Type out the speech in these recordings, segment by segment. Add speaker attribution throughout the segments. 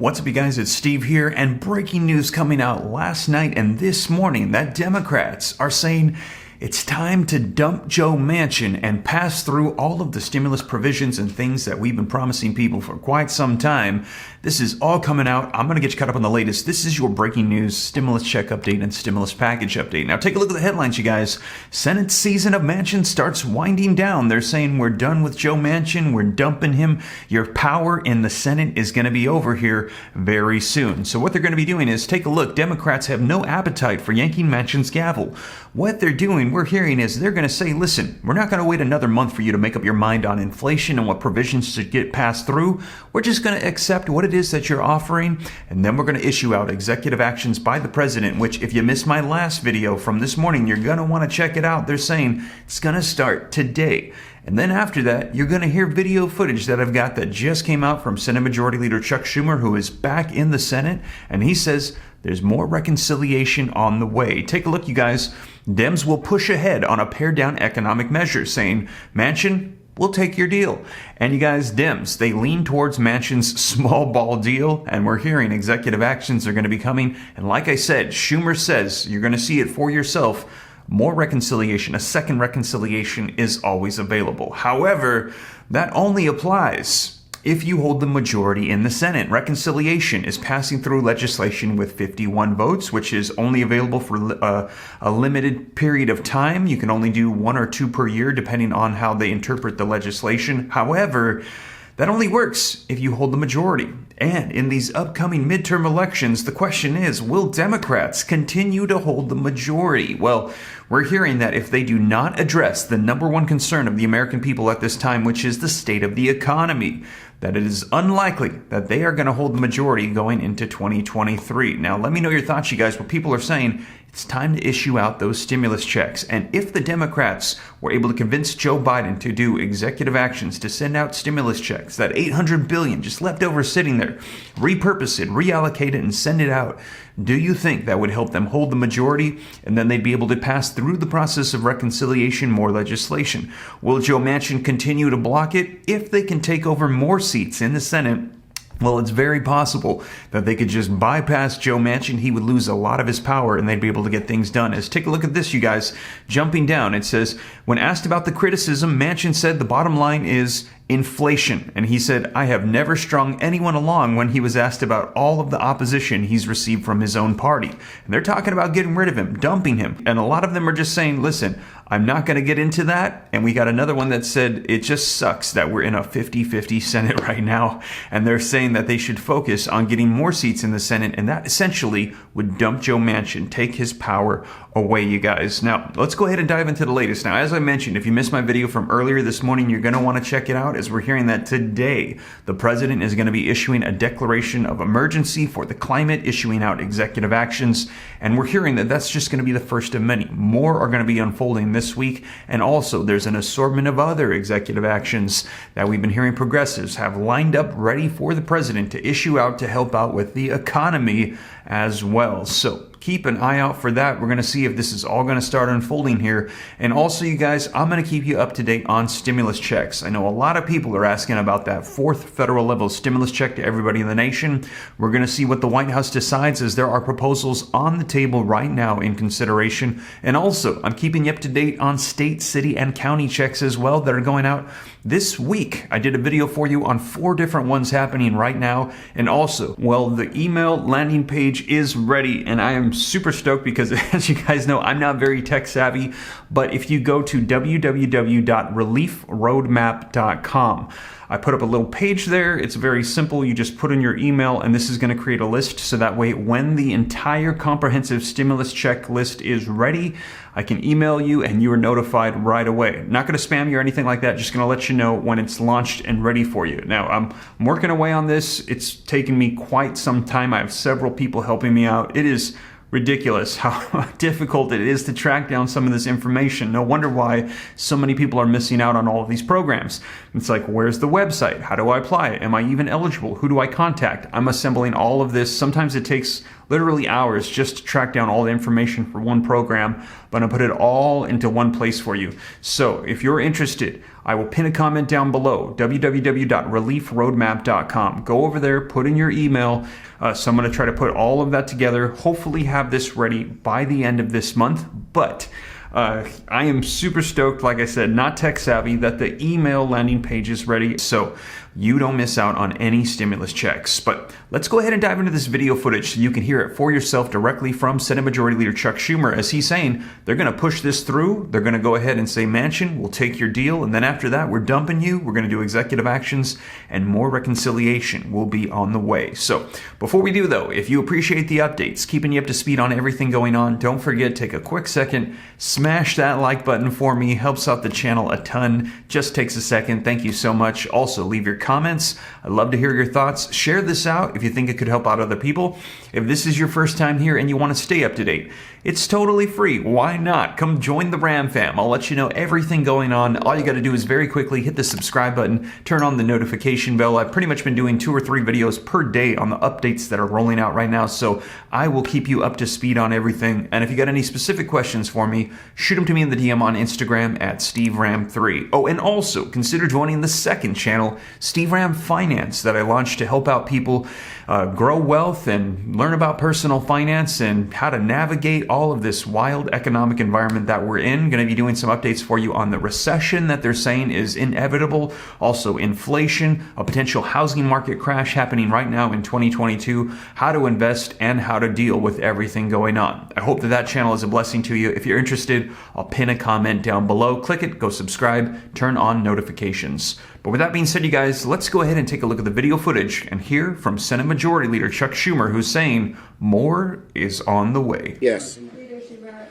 Speaker 1: What's up, you guys? It's Steve here, and breaking news coming out last night and this morning that Democrats are saying it's time to dump Joe Manchin and pass through all of the stimulus provisions and things that we've been promising people for quite some time. This is all coming out. I'm going to get you caught up on the latest. This is your breaking news stimulus check update and stimulus package update. Now take a look at the headlines, you guys. Senate season of Manchin starts winding down. They're saying we're done with Joe Manchin. We're dumping him. Your power in the Senate is going to be over here very soon. So what they're going to be doing is take a look. Democrats have no appetite for yanking Manchin's gavel. What they're doing, we're hearing, is they're going to say, listen, we're not going to wait another month for you to make up your mind on inflation and what provisions should get passed through. We're just going to accept what it is that you're offering, and then we're going to issue out executive actions by the president, which if you missed my last video from this morning, you're going to want to check it out. They're saying it's going to start today. And then after that, you're going to hear video footage that I've got that just came out from Senate Majority Leader Chuck Schumer, who is back in the Senate, and he says there's more reconciliation on the way. Take a look, you guys. Dems will push ahead on a pared-down economic measure, saying, Manchin, we'll take your deal. And you guys, Dems, they lean towards Manchin's small ball deal, and we're hearing executive actions are going to be coming. And like I said, Schumer says you're going to see it for yourself. More reconciliation, a second reconciliation is always available. However, that only applies if you hold the majority in the Senate. Reconciliation is passing through legislation with 51 votes, which is only available for a limited period of time. You can only do 1 or 2 per year, depending on how they interpret the legislation. However, that only works if you hold the majority. And in these upcoming midterm elections, the question is, will Democrats continue to hold the majority? Well, we're hearing that if they do not address the number one concern of the American people at this time, which is the state of the economy, that it is unlikely that they are going to hold the majority going into 2023. Now, let me know your thoughts, you guys. What people are saying, it's time to issue out those stimulus checks. And if the Democrats were able to convince Joe Biden to do executive actions to send out stimulus checks, that $800 billion just left over sitting there, repurpose it, reallocate it, and send it out, do you think that would help them hold the majority, and then they'd be able to pass through the process of reconciliation more legislation? Will Joe Manchin continue to block it? If they can take over more seats in the Senate, well, it's very possible that they could just bypass Joe Manchin. He would lose a lot of his power, and they'd be able to get things done. As take a look at this, you guys. Jumping down, it says, when asked about the criticism, Manchin said the bottom line is inflation. And he said, I have never strung anyone along when he was asked about all of the opposition he's received from his own party. And they're talking about getting rid of him, dumping him. And a lot of them are just saying, listen, I'm not going to get into that. And we got another one that said, it just sucks that we're in a 50-50 Senate right now. And they're saying that they should focus on getting more seats in the Senate. And that essentially would dump Joe Manchin, take his power away, you guys. Now, let's go ahead and dive into the latest. Now, as I mentioned, if you missed my video from earlier this morning, you're going to want to check it out, as we're hearing that today the president is going to be issuing a declaration of emergency for the climate, issuing out executive actions. And we're hearing that that's just going to be the first of many. More are going to be unfolding this week. And also, there's an assortment of other executive actions that we've been hearing progressives have lined up ready for the president to issue out to help out with the economy as well. So keep an eye out for that. We're going to see if this is all going to start unfolding here. And also, you guys, I'm going to keep you up to date on stimulus checks. I know a lot of people are asking about that 4th federal level stimulus check to everybody in the nation. We're going to see what the White House decides, as there are proposals on the table right now in consideration. And also, I'm keeping you up to date on state, city, and county checks as well that are going out this week. I did a video for you on 4 different ones happening right now. And also, well, the email landing page is ready, and I am super stoked because, as you guys know, I'm not very tech savvy. But if you go to www.reliefroadmap.com, I put up a little page there. It's very simple. You just put in your email, and this is going to create a list. So that way, when the entire comprehensive stimulus check list is ready, I can email you and you are notified right away. Not going to spam you or anything like that. Just going to let you know when it's launched and ready for you. Now, I'm working away on this. It's taken me quite some time. I have several people helping me out. It is ridiculous how difficult it is to track down some of this information. No wonder why so many people are missing out on all of these programs. It's like, where's the website? How do I apply it? Am I even eligible? Who do I contact? I'm assembling all of this. Sometimes it takes literally hours just to track down all the information for one program, but I'll put it all into one place for you. So if you're interested, I will pin a comment down below, www.reliefroadmap.com. Go over there, put in your email. So I'm going to try to put all of that together, hopefully have this ready by the end of this month. But I am super stoked, like I said, not tech savvy, that the email landing page is ready, so you don't miss out on any stimulus checks. But let's go ahead and dive into this video footage so you can hear it for yourself directly from Senate Majority Leader Chuck Schumer, as he's saying they're going to push this through. They're going to go ahead and say, Manchin, we'll take your deal, and then after that, we're dumping you. We're going to do executive actions, and more reconciliation will be on the way. So before we do, though, if you appreciate the updates, keeping you up to speed on everything going on, don't forget, take a quick second, smash that like button for me. Helps out the channel a ton. Just takes a second. Thank you so much. Also, leave your comments. I'd love to hear your thoughts. Share this out if you think it could help out other people. If this is your first time here and you want to stay up to date, it's totally free. Why not? Come join the Ram fam. I'll let you know everything going on. All you got to do is very quickly hit the subscribe button, turn on the notification bell. I've pretty much been doing 2 or 3 videos per day on the updates that are rolling out right now, so I will keep you up to speed on everything. And if you got any specific questions for me, shoot them to me in the DM on Instagram at SteveRam3. Oh, and also consider joining the second channel, Steve Ram Finance, that I launched to help out people grow wealth and learn about personal finance and how to navigate all of this wild economic environment that we're in. Going to be doing some updates for you on the recession that they're saying is inevitable, also inflation, a potential housing market crash happening right now in 2022, how to invest, and how to deal with everything going on. I hope that that channel is a blessing to you. If you're interested, I'll pin a comment down below. Click it, go subscribe, turn on notifications. But with that being said, you guys, let's go ahead and take a look at the video footage and hear from Senate Majority Leader Chuck Schumer, who's saying more is on the way.
Speaker 2: Yes.
Speaker 3: Leader Schumer,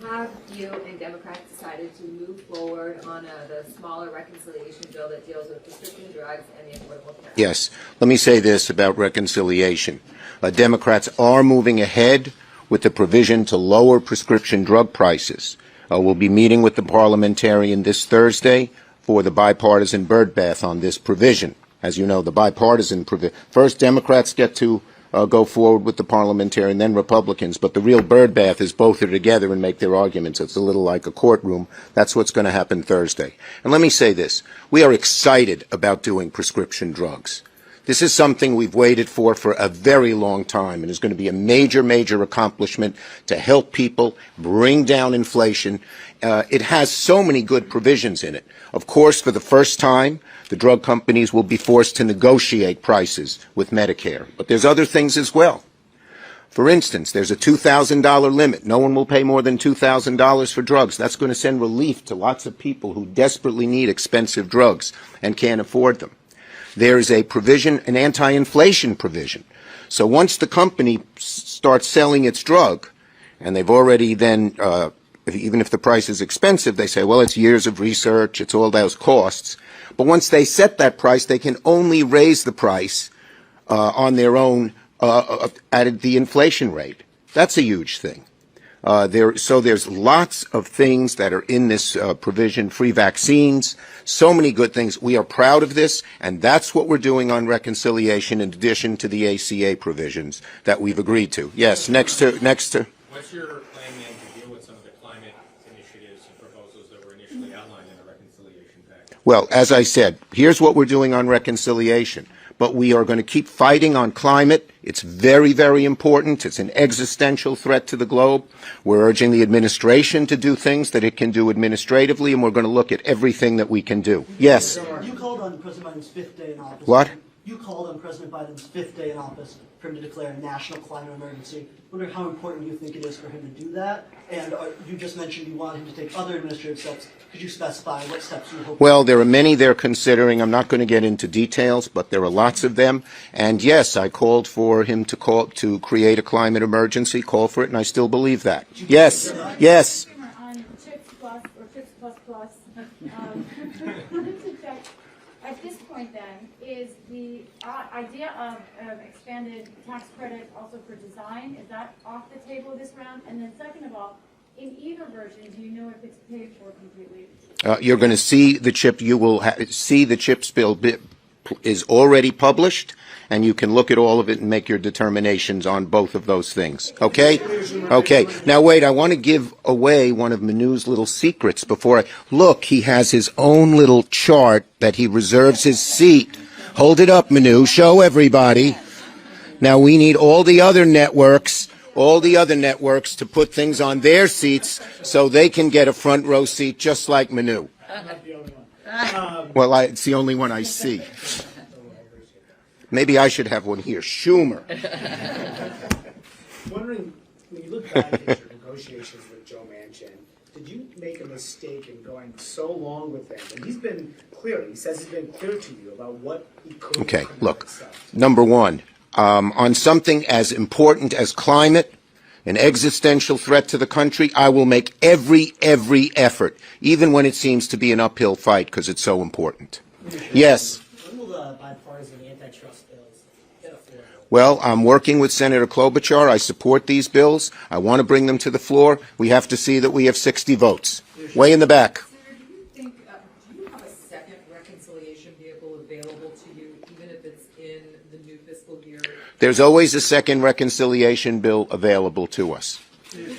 Speaker 3: have you and Democrats decided to move forward on the smaller reconciliation bill that deals with prescription drugs and the Affordable Care Act?
Speaker 2: Yes. Let me say this about reconciliation. Democrats are moving ahead with the provision to lower prescription drug prices. We'll be meeting with the parliamentarian this Thursday for the bipartisan birdbath on this provision. As you know, the bipartisan provision. First, Democrats get to go forward with the parliamentarian, then Republicans. But the real birdbath is both are together and make their arguments. It's a little like a courtroom. That's what's going to happen Thursday. And let me say this. We are excited about doing prescription drugs. This is something we've waited for a very long time, and is going to be a major, major accomplishment to help people bring down inflation. It has so many good provisions in it. Of course, for the first time, the drug companies will be forced to negotiate prices with Medicare. But there's other things as well. For instance, there's a $2,000 limit. No one will pay more than $2,000 for drugs. That's going to send relief to lots of people who desperately need expensive drugs and can't afford them. There is a provision, an anti-inflation provision. So once the company starts selling its drug, and they've already then, even if the price is expensive, they say, well, it's years of research, it's all those costs. But once they set that price, they can only raise the price on their own at the inflation rate. That's a huge thing. So there's lots of things that are in this provision, free vaccines, so many good things. We are proud of this, and that's what we're doing on reconciliation in addition to the ACA provisions that we've agreed to. Yes, next to.
Speaker 4: What's your plan then to deal with some of the climate initiatives and proposals that were initially outlined in the reconciliation package?
Speaker 2: Well, as I said, here's what we're doing on reconciliation. But we are going to keep fighting on climate. It's very, very important. It's an existential threat to the globe. We're urging the administration to do things that it can do administratively, and we're going to look at everything that we can do. Yes?
Speaker 5: You called on President Biden's 5th day in office.
Speaker 2: What?
Speaker 5: You called on President Biden's 5th day in office for him to declare a national climate emergency. I wonder how important you think it is for him to do that. And you just mentioned you want him to take other administrative steps. Could you specify what steps you hope?
Speaker 2: Well, there are many they're considering. I'm not going to get into details, but there are lots of them. And yes, I called for him to create a climate emergency, call for it, and I still believe that. Yes, yes.
Speaker 6: On chips plus or chips plus plus, wanted to check at this point then, is the idea of expanded tax credit also for design, is that off the table this round? And then second of all, in either version, do you know if it's paid for completely?
Speaker 2: You're going to see the CHIP. You will see the CHIPS bill is already published, and you can look at all of it and make your determinations on both of those things. Okay? Okay. Now, wait, I want to give away one of Manu's little secrets before I... Look, he has his own little chart that he reserves his seat. Hold it up, Manu. Show everybody. Now, we need all the other networks to put things on their seats so they can get a front row seat just like Manu.
Speaker 7: I'm not the only one.
Speaker 2: Well, it's the only one I see. Maybe I should have one here. Schumer.
Speaker 7: Wondering, when you look back at your negotiations with Joe Manchin, did you make a mistake in going so long with him? And he's been clear. He says he's been clear to you about what he could.
Speaker 2: Okay, look. Number one, on something as important as climate, an existential threat to the country, I will make every effort, even when it seems to be an uphill fight, because it's so important. Yes.
Speaker 7: When will the bipartisan antitrust bills get a floor?
Speaker 2: Well, I'm working with Senator Klobuchar. I support these bills. I want to bring them to the floor. We have to see that we have 60 votes. Way in the back.
Speaker 3: Senator, do you have a second reconciliation vehicle available to you, even if it's in the new fiscal year?
Speaker 2: There's always a second reconciliation bill available to us.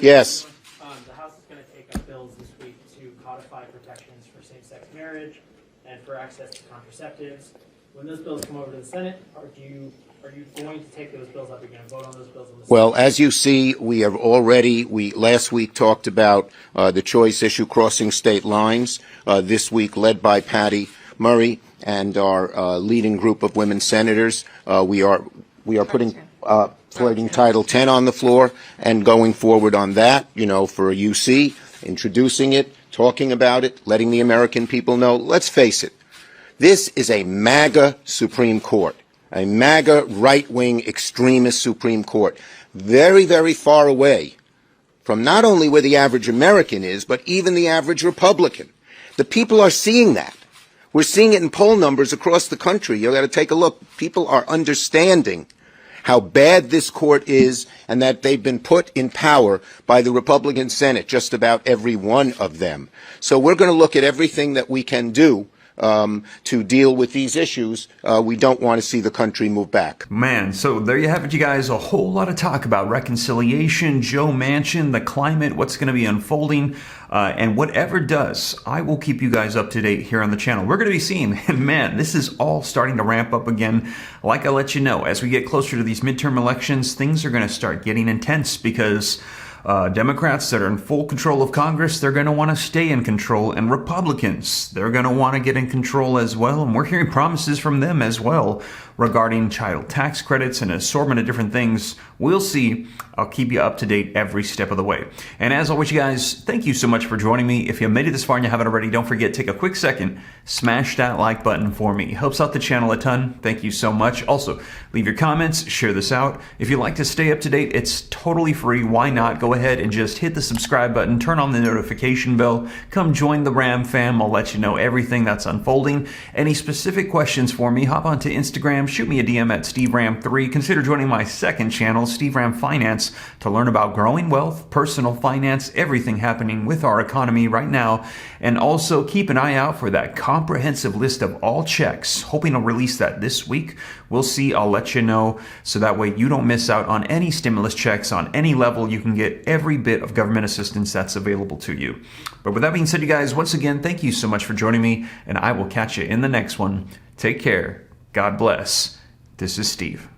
Speaker 2: Yes.
Speaker 8: The House is going to take up bills this week to codify protections for same-sex marriage and for access to contraceptives. When those bills come over to the Senate, are you going to take those bills up? Are you going to vote on those bills on the Senate?
Speaker 2: Well, as you see, we last week talked about the choice issue crossing state lines. This week, led by Patty Murray and our leading group of women senators, we are putting floating Title X on the floor and going forward on that, for a UC, introducing it, talking about it, letting the American people know. Let's face it, this is a MAGA Supreme Court, a MAGA right-wing extremist Supreme Court, very, very far away from not only where the average American is, but even the average Republican. The people are seeing that. We're seeing it in poll numbers across the country. You've got to take a look. People are understanding how bad this court is and that they've been put in power by the Republican Senate, just about every one of them. So we're going to look at everything that we can do to deal with these issues. We don't want to see the country move back.
Speaker 1: Man, so there you have it, you guys. A whole lot of talk about reconciliation, Joe Manchin, the climate, what's going to be unfolding, and whatever does, I will keep you guys up to date here on the channel. We're going to be seeing, and man, this is all starting to ramp up again. Like I let you know, as we get closer to these midterm elections, things are going to start getting intense because Democrats that are in full control of Congress, they're going to want to stay in control, and Republicans, they're going to want to get in control as well, and we're hearing promises from them as well regarding child tax credits and an assortment of different things. We'll see. I'll keep you up to date every step of the way. And as always, you guys, thank you so much for joining me. If you made it this far and you haven't already, don't forget, take a quick second, smash that like button for me. It helps out the channel a ton. Thank you so much. Also, leave your comments, share this out. If you'd like to stay up to date, it's totally free. Why not? Go ahead and just hit the subscribe button, turn on the notification bell, come join the Ram fam. I'll let you know everything that's unfolding. Any specific questions for me, hop onto Instagram, shoot me a DM at SteveRam3. Consider joining my second channel, Steve Ram Finance, to learn about growing wealth, personal finance, everything happening with our economy right now. And also keep an eye out for that comprehensive list of all checks. Hoping to release that this week. We'll see. I'll let you know so that way you don't miss out on any stimulus checks on any level. You can get every bit of government assistance that's available to you. But with that being said, you guys, once again, thank you so much for joining me, and I will catch you in the next one. Take care. God bless. This is Steve.